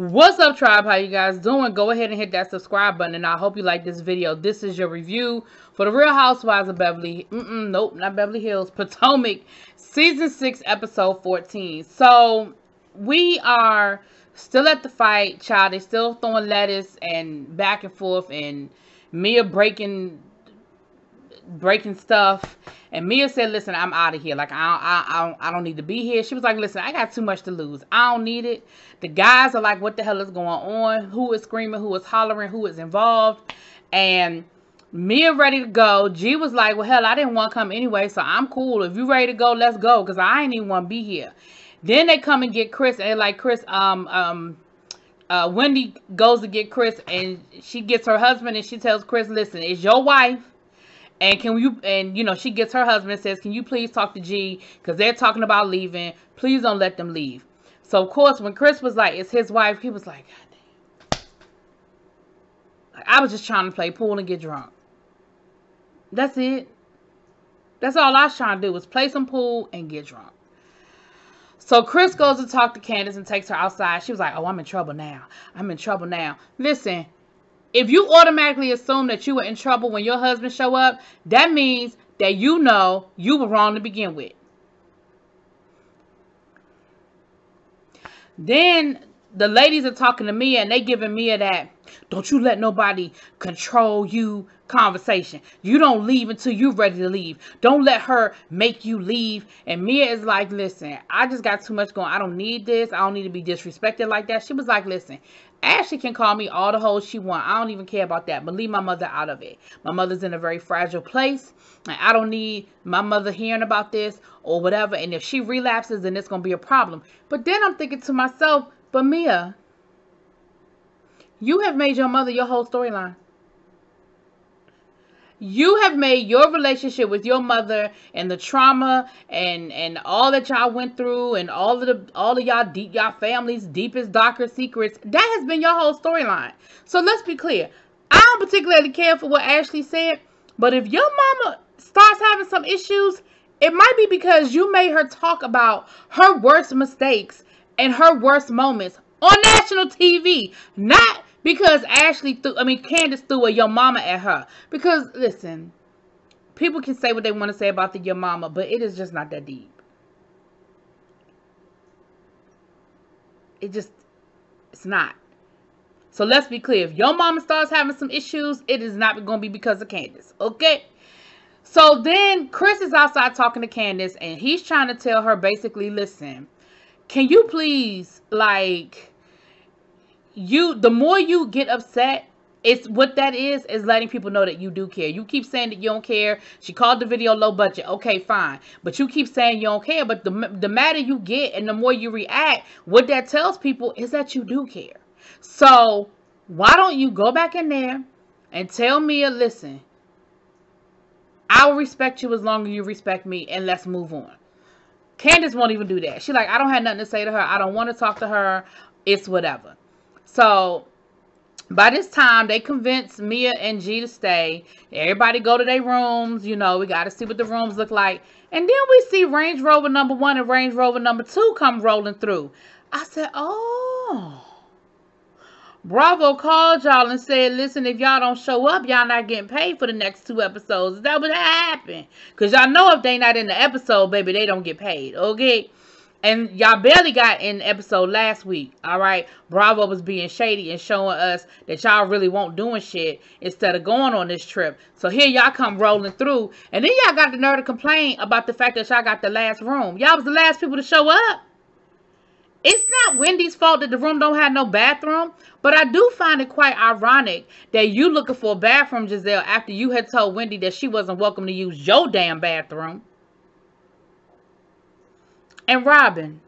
What's up, tribe? How you guys doing? Go ahead and hit that subscribe button, and I hope you like this video. This is your review for the Real Housewives of nope, not Beverly Hills, Potomac, season 6, episode 14. So we are still at the fight, child. They still throwing lettuce and back and forth, and Mia breaking stuff. And Mia said, listen, I'm out of here. Like, I don't need to be here. She was like, listen, I got too much to lose. I don't need it. The guys are like, what the hell is going on? Who is screaming? Who is hollering? Who is involved? And Mia ready to go. G was like, well, hell, I didn't want to come anyway, so I'm cool. If you ready to go, let's go, because I ain't even want to be here. Then they come and get Chris, and they're like, Chris, Wendy goes to get Chris, and she gets her husband, and she tells Chris, listen, it's your wife. And she gets her husband and says, can you please talk to G? Because they're talking about leaving. Please don't let them leave. So, of course, when Chris was like, it's his wife, he was like, God damn. I was just trying to play pool and get drunk. That's it. That's all I was trying to do was play some pool and get drunk. So, Chris goes to talk to Candace and takes her outside. She was like, oh, I'm in trouble now. I'm in trouble now. Listen. If you automatically assume that you were in trouble when your husband show up, that means that you know you were wrong to begin with. Then the ladies are talking to Mia, and they giving Mia that, don't you let nobody control you conversation. You don't leave until you're ready to leave. Don't let her make you leave. And Mia is like, listen, I just got too much going. I don't need this. I don't need to be disrespected like that. She was like, listen, Ashley can call me all the hoes she want. I don't even care about that. But leave my mother out of it. My mother's in a very fragile place. And I don't need my mother hearing about this or whatever. And if she relapses, then it's going to be a problem. But then I'm thinking to myself, but Mia, you have made your mother your whole storyline. You have made your relationship with your mother and the trauma and all that y'all went through and all of y'all family's deepest, darkest secrets. That has been your whole storyline. So let's be clear. I don't particularly care for what Ashley said, but if your mama starts having some issues, it might be because you made her talk about her worst mistakes and her worst moments on national TV, not because Candace threw a your mama at her. Because, listen, people can say what they want to say about the your mama, but it is just not that deep. It's not. So let's be clear. If your mama starts having some issues, it is not going to be because of Candace. Okay? So then Chris is outside talking to Candace, and he's trying to tell her basically, listen, can you please, like, the more you get upset, it's what that is letting people know that you do care. You keep saying that you don't care. She called the video low budget. Okay, fine. But you keep saying you don't care. But the madder you get and the more you react, what that tells people is that you do care. So why don't you go back in there and tell Mia, listen, I will respect you as long as you respect me, and let's move on. Candace won't even do that. She's like, I don't have nothing to say to her. I don't want to talk to her. It's whatever. So by this time, they convince Mia and G to stay. Everybody go to their rooms. You know, we got to see what the rooms look like. And then we see Range Rover number 1 and Range Rover number 2 come rolling through. I said, oh. Bravo called y'all and said, listen, if y'all don't show up, y'all not getting paid for the next 2 episodes. Is that what happened? Because y'all know if they not in the episode, baby, they don't get paid. Okay? And y'all barely got in the episode last week, all right? Bravo was being shady and showing us that y'all really won't doing shit instead of going on this trip. So here y'all come rolling through. And then y'all got the nerve to complain about the fact that y'all got the last room. Y'all was the last people to show up. It's not Wendy's fault that the room don't have no bathroom. But I do find it quite ironic that you looking for a bathroom, Giselle, after you had told Wendy that she wasn't welcome to use your damn bathroom. And Robin,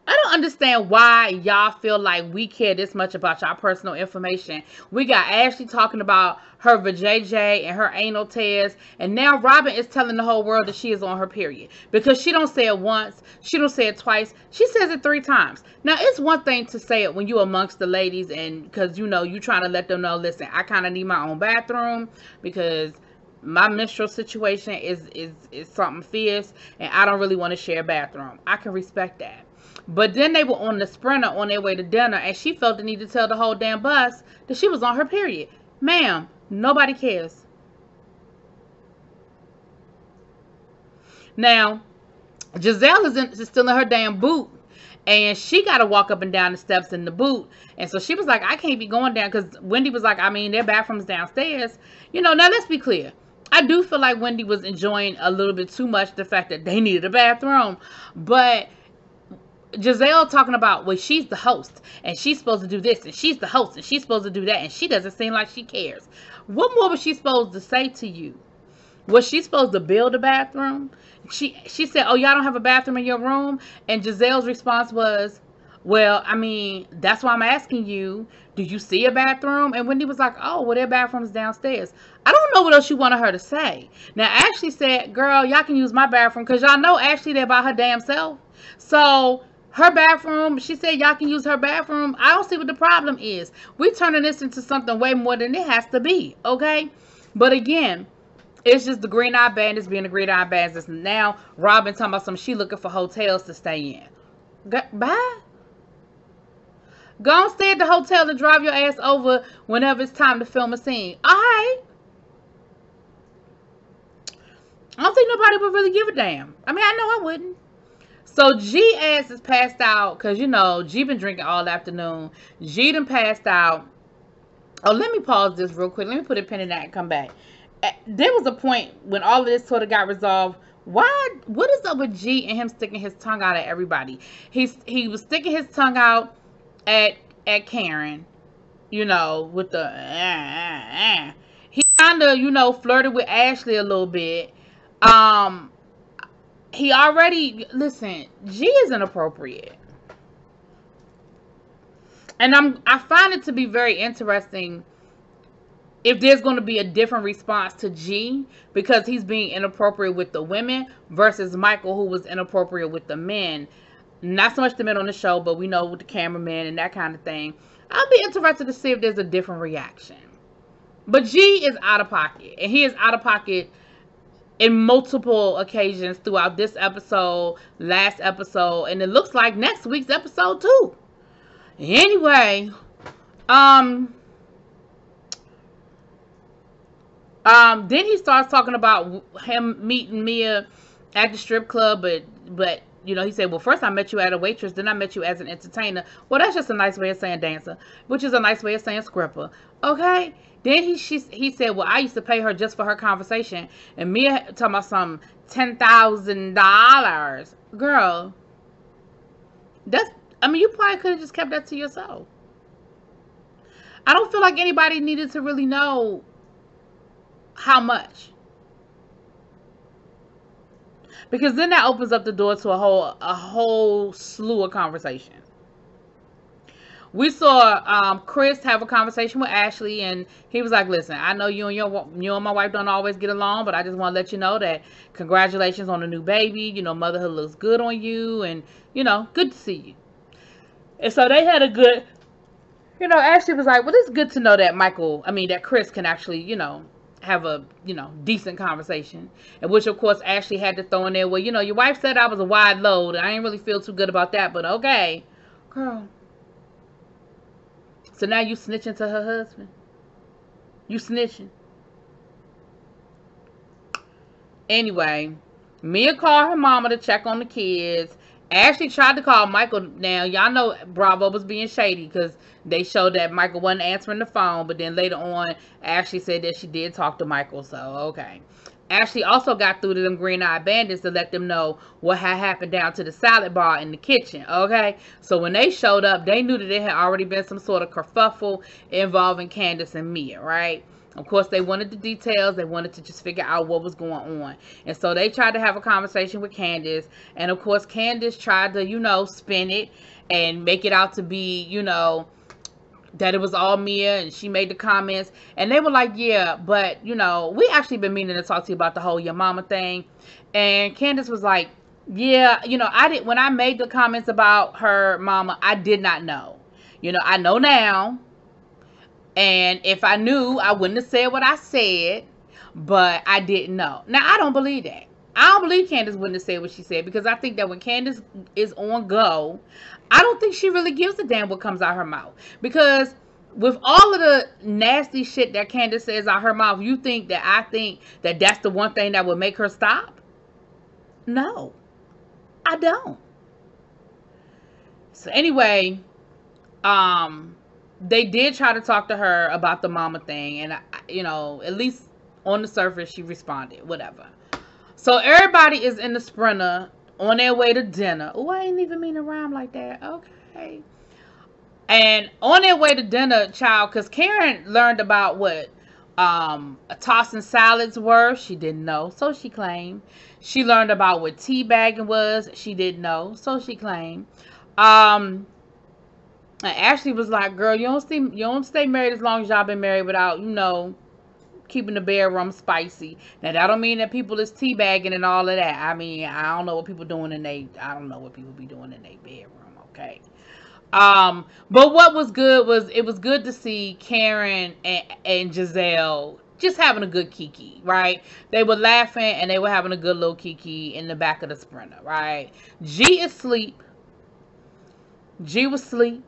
I don't understand why y'all feel like we care this much about y'all personal information. We got Ashley talking about her vajayjay and her anal tears, and now Robin is telling the whole world that she is on her period. Because she don't say it once, she don't say it twice, she says it 3 times. Now, it's one thing to say it when you amongst the ladies, and because, you know, you trying to let them know, listen, I kind of need my own bathroom, because my menstrual situation is something fierce, and I don't really want to share a bathroom. I can respect that. But then they were on the Sprinter on their way to dinner, and she felt the need to tell the whole damn bus that she was on her period. Ma'am, nobody cares. Now, Giselle is still in her damn boot, and she got to walk up and down the steps in the boot. And so she was like, I can't be going down, because Wendy was like, I mean, their bathroom's downstairs. You know, now let's be clear. I do feel like Wendy was enjoying a little bit too much the fact that they needed a bathroom. But Giselle talking about, well, she's the host, and she's supposed to do this, and she's the host, and she's supposed to do that, and she doesn't seem like she cares. What more was she supposed to say to you? Was she supposed to build a bathroom? She said, oh, y'all don't have a bathroom in your room? And Giselle's response was, well, I mean, that's why I'm asking you. Do you see a bathroom? And Wendy was like, oh, well, their bathroom's downstairs. I don't know what else you wanted her to say. Now, Ashley said, girl, y'all can use my bathroom, because y'all know Ashley there by her damn self. So her bathroom, she said y'all can use her bathroom. I don't see what the problem is. We're turning this into something way more than it has to be, okay? But again, it's just the green-eyed bandits being the green-eyed bandits. Now, Robin talking about she looking for hotels to stay in. Bye. Go and stay at the hotel and drive your ass over whenever it's time to film a scene. All right. I don't think nobody would really give a damn. I mean, I know I wouldn't. So G ass is passed out because, you know, G been drinking all afternoon. G done passed out. Oh, let me pause this real quick. Let me put a pin in that and come back. There was a point when all of this sort of got resolved. What is up with G and him sticking his tongue out at everybody? He was sticking his tongue out at Karen, you know, with the He kind of, you know, flirted with Ashley a little bit. He already, listen, G is inappropriate. And I find it to be very interesting if there's going to be a different response to G because he's being inappropriate with the women versus Michael, who was inappropriate with the men. Not so much the men on the show, but we know with the cameraman and that kind of thing. I'll be interested to see if there's a different reaction. But G is out of pocket, and he is out of pocket in multiple occasions throughout this episode, last episode, and it looks like next week's episode too. Anyway, then he starts talking about him meeting Mia at the strip club, but you know, he said, well, first I met you as a waitress, then I met you as an entertainer. Well, that's just a nice way of saying dancer, which is a nice way of saying scripper. Okay? Then he said, well, I used to pay her just for her conversation. And Mia talking about some $10,000. Girl, I mean, you probably could have just kept that to yourself. I don't feel like anybody needed to really know how much. Because then that opens up the door to a whole slew of conversation. We saw Chris have a conversation with Ashley, and he was like, listen, I know you and my wife don't always get along, but I just want to let you know that congratulations on the new baby. You know, motherhood looks good on you, and, you know, good to see you. And so they had a good, you know, Ashley was like, well, it's good to know that that Chris can actually, you know, have a, you know, decent conversation. And which, of course, Ashley had to throw in there, well, you know, your wife said I was a wide load, and I didn't really feel too good about that, but okay. Girl. So now you snitching to her husband? You snitching? Anyway, Mia called her mama to check on the kids. Ashley tried to call Michael. Now, y'all know Bravo was being shady because they showed that Michael wasn't answering the phone. But then later on, Ashley said that she did talk to Michael. So, okay. Ashley also got through to them green-eyed bandits to let them know what had happened down to the salad bar in the kitchen, okay? So when they showed up, they knew that there had already been some sort of kerfuffle involving Candace and Mia, right? Of course, they wanted the details. They wanted to just figure out what was going on. And so they tried to have a conversation with Candace. And, of course, Candace tried to, you know, spin it and make it out to be, you know, that it was all Mia, and she made the comments, and they were like, yeah, but, you know, we actually been meaning to talk to you about the whole your mama thing. And Candace was like, yeah, you know, when I made the comments about her mama, I did not know. You know, I know now, and if I knew, I wouldn't have said what I said, but I didn't know. Now, I don't believe that. I don't believe Candace wouldn't have said what she said, because I think that when Candace is on go, I don't think she really gives a damn what comes out her mouth. Because with all of the nasty shit that Candace says out her mouth, you think that I think that that's the one thing that would make her stop? No, I don't. So anyway, they did try to talk to her about the mama thing, and at least on the surface she responded, whatever. So everybody is in the Sprinter on their way to dinner. Oh, I ain't even mean to rhyme like that. Okay. And on their way to dinner, child, because Karen learned about what tossing salads were. She didn't know, so she claimed. She learned about what teabagging was. She didn't know, so she claimed. And Ashley was like, girl, you don't stay married as long as y'all been married without, keeping the bedroom spicy. Now, that don't mean that people is teabagging and all of that. I mean, I don't know what people doing I don't know what people be doing in their bedroom, okay? But what was good was, it was good to see Karen and Giselle just having a good kiki, right? They were laughing and they were having a good little kiki in the back of the Sprinter, right? G is asleep. G was asleep.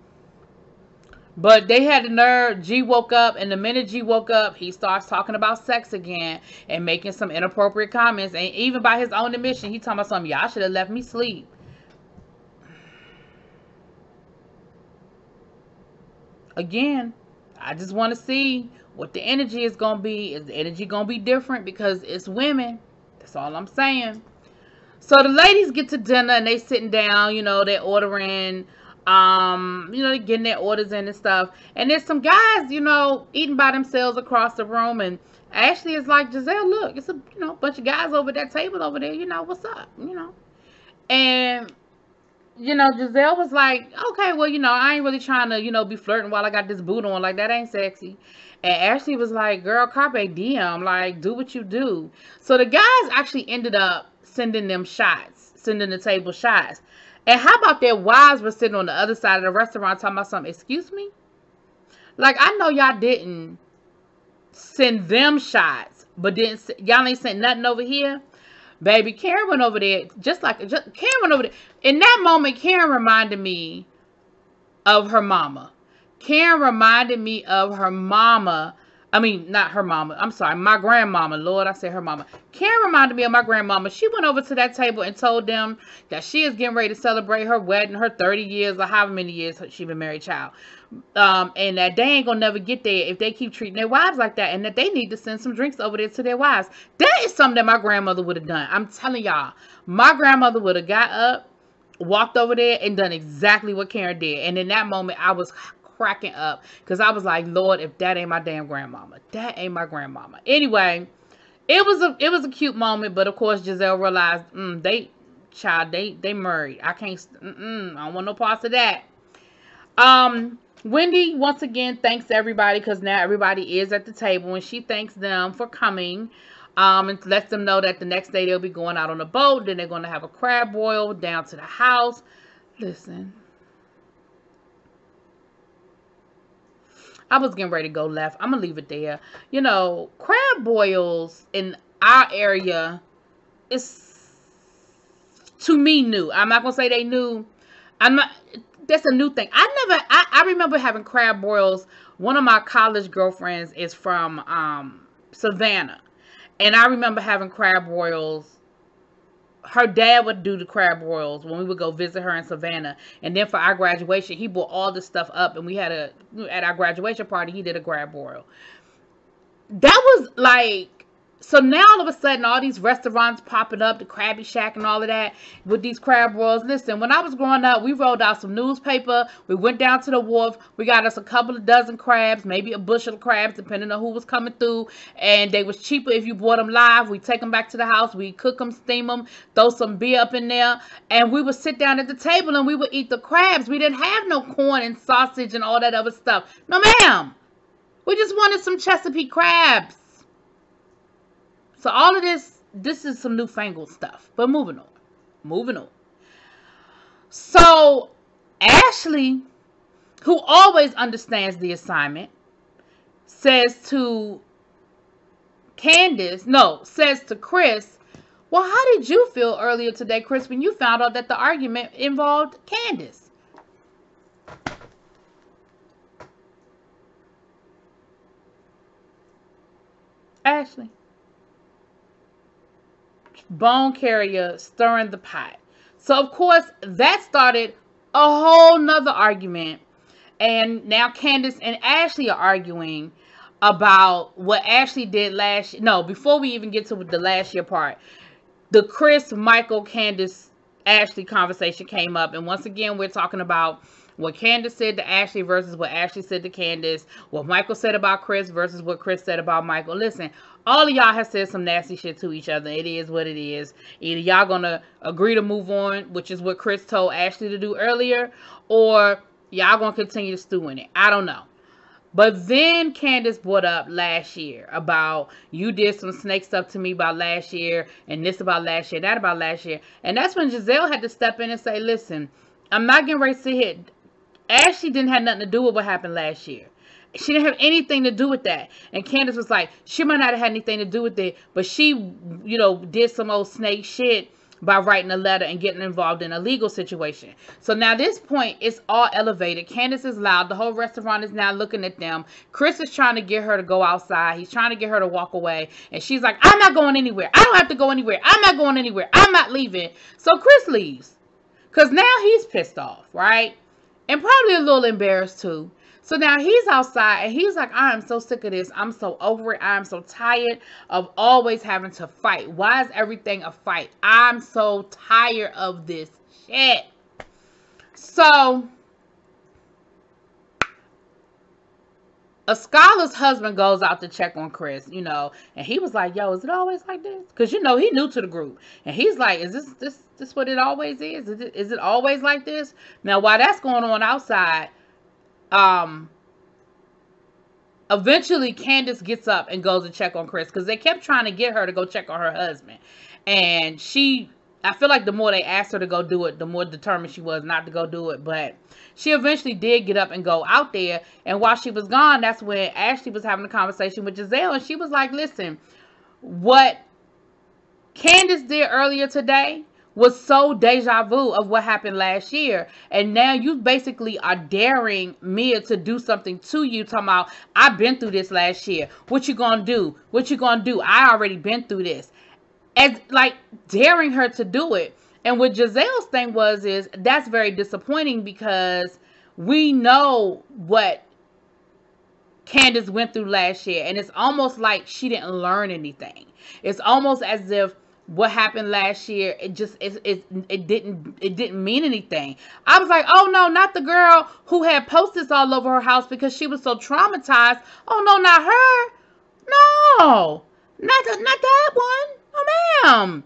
But they had the nerve. G woke up, and the minute G woke up, he starts talking about sex again and making some inappropriate comments. And even by his own admission, he talking about something, y'all should have left me sleep. Again, I just want to see what the energy is going to be. Is the energy going to be different? Because it's women. That's all I'm saying. So the ladies get to dinner, and they sitting down, they're ordering, they're getting their orders in and stuff. And there's some guys, eating by themselves across the room. And Ashley is like, Giselle, look, it's a, bunch of guys over that table over there. What's up, And, Giselle was like, okay, well, I ain't really trying to, be flirting while I got this boot on. Like, that ain't sexy. And Ashley was like, girl, carpe diem. Like, do what you do. So the guys actually ended up sending the table shots. And how about their wives were sitting on the other side of the restaurant talking about something? Excuse me? Like, I know y'all didn't send them shots, but y'all ain't sent nothing over here. Baby, Karen went over there, Karen went over there. In that moment, Karen reminded me of her mama. Karen reminded me of her mama. I mean, not her mama. I'm sorry, my grandmama. Lord, I said her mama. Karen reminded me of my grandmama. She went over to that table and told them that she is getting ready to celebrate her wedding, her 30 years, or however many years she been married, child. And that they ain't gonna never get there if they keep treating their wives like that, and that they need to send some drinks over there to their wives. That is something that my grandmother would have done. I'm telling y'all, my grandmother would have got up, walked over there, and done exactly what Karen did. And in that moment, I was cracking up, because I was like, Lord, if that ain't my damn grandmama. That ain't my grandmama. Anyway, it was a cute moment, but of course Giselle realized they married. I can't I don't want no parts of that. Wendy once again thanks everybody, because now everybody is at the table, and she thanks them for coming, and lets them know that the next day they'll be going out on a boat. Then they're going to have a crab boil down to the house. Listen, I was getting ready to go left. I'm going to leave it there. Crab boils in our area is, to me, new. I'm not going to say they new. That's a new thing. I remember having crab boils. One of my college girlfriends is from Savannah. And I remember having crab boils. Her dad would do the crab boils when we would go visit her in Savannah. And then for our graduation, he brought all this stuff up. And we had at our graduation party, he did a crab boil. That was like, so now all of a sudden, all these restaurants popping up, the Krabby Shack and all of that, with these crab boils. Listen, when I was growing up, we rolled out some newspaper. We went down to the wharf. We got us a couple of dozen crabs, maybe a bushel of crabs, depending on who was coming through. And they was cheaper if you bought them live. We take them back to the house. We cook them, steam them, throw some beer up in there. And we would sit down at the table and we would eat the crabs. We didn't have no corn and sausage and all that other stuff. No, ma'am. We just wanted some Chesapeake crabs. So all of this is some newfangled stuff. But moving on. So Ashley, who always understands the assignment, says to says to Chris, well, how did you feel earlier today, Chris, when you found out that the argument involved Candace? Ashley. Bone carrier stirring the pot. So, of course, that started a whole nother argument. And now Candace and Ashley are arguing about what Ashley did last year. No, before we even get to the last year part, the Chris, Michael, Candace, Ashley conversation came up. And once again, we're talking about what Candace said to Ashley versus what Ashley said to Candace. What Michael said about Chris versus what Chris said about Michael. Listen, all of y'all have said some nasty shit to each other. It is what it is. Either y'all gonna agree to move on, which is what Chris told Ashley to do earlier, or y'all gonna continue to stew in it. I don't know. But then Candace brought up last year about you did some snake stuff to me about last year, and this about last year, that about last year. And that's when Giselle had to step in and say, listen, I'm not getting ready to sit here. Ashley didn't have nothing to do with what happened last year. She didn't have anything to do with that. And Candace was like, she might not have had anything to do with it, but she, did some old snake shit by writing a letter and getting involved in a legal situation. So now this point, it's all elevated. Candace is loud. The whole restaurant is now looking at them. Chris is trying to get her to go outside. He's trying to get her to walk away. And she's like, I'm not going anywhere. I don't have to go anywhere. I'm not going anywhere. I'm not leaving. So Chris leaves. Because now he's pissed off, right? And probably a little embarrassed too. So now he's outside and he's like, I am so sick of this. I'm so over it. I'm so tired of always having to fight. Why is everything a fight? I'm so tired of this shit. So Skylar's husband goes out to check on Chris, and he was like, yo, is it always like this? Because, he new to the group. And he's like, is this what it always is? Is it always like this? Now, while that's going on outside, eventually Candace gets up and goes to check on Chris because they kept trying to get her to go check on her husband. And I feel like the more they asked her to go do it, the more determined she was not to go do it. But she eventually did get up and go out there. And while she was gone, that's when Ashley was having a conversation with Giselle. And she was like, listen, what Candace did earlier today was so deja vu of what happened last year. And now you basically are daring Mia to do something to you. Talking about, I've been through this last year. What you gonna do? What you gonna do? I already been through this. As like daring her to do it. And what Giselle's thing is that's very disappointing because we know what Candace went through last year. And it's almost like she didn't learn anything. It's almost as if what happened last year, it didn't mean anything. I was like, oh no, not the girl who had posters all over her house because she was so traumatized. Oh no, not her. No, not that one. Oh ma'am.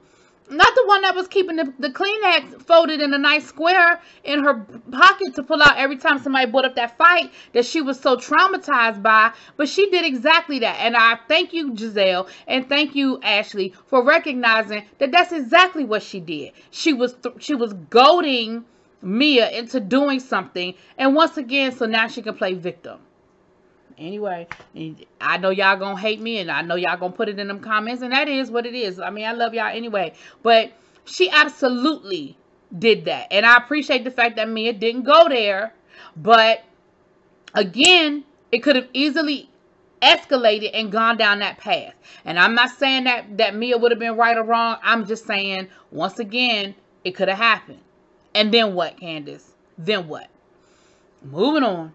Not the one that was keeping the Kleenex folded in a nice square in her pocket to pull out every time somebody brought up that fight that she was so traumatized by. But she did exactly that. And I thank you, Giselle, and thank you, Ashley, for recognizing that that's exactly what she did. She was goading Mia into doing something. And once again, so now she can play victim. Anyway, I know y'all gonna hate me and I know y'all gonna put it in them comments, and that is what it is. I mean, I love y'all anyway, but she absolutely did that. And I appreciate the fact that Mia didn't go there, but again, it could have easily escalated and gone down that path. And I'm not saying that Mia would have been right or wrong. I'm just saying, once again, it could have happened. And then what, Candace? Then what? Moving on.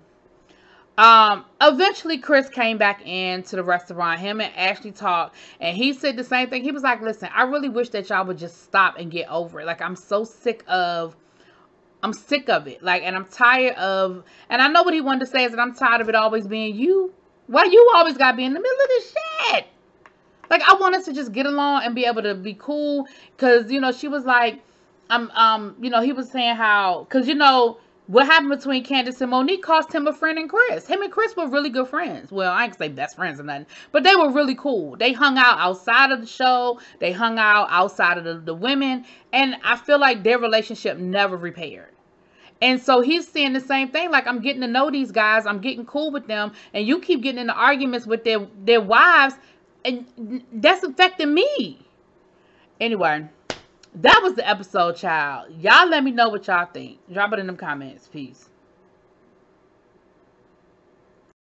Eventually Chris came back into the restaurant. Him and Ashley talked, and he said the same thing. He was like, listen, I really wish that y'all would just stop and get over it. Like, I'm sick of it. Like, and I'm tired of, and I know what he wanted to say is that I'm tired of it always being you. Why you always gotta be in the middle of this shit? Like, I want us to just get along and be able to be cool. Cause, she was like, he was saying how, cause what happened between Candace and Monique cost him a friend in Chris. Him and Chris were really good friends. Well, I ain't say best friends or nothing, but they were really cool. They hung out outside of the show. They hung out outside of the women. And I feel like their relationship never repaired. And so he's saying the same thing. Like, I'm getting to know these guys. I'm getting cool with them. And you keep getting into arguments with their wives. And that's affecting me. Anyway, that was the episode, child. Y'all let me know what y'all think. Drop it in them comments. Peace.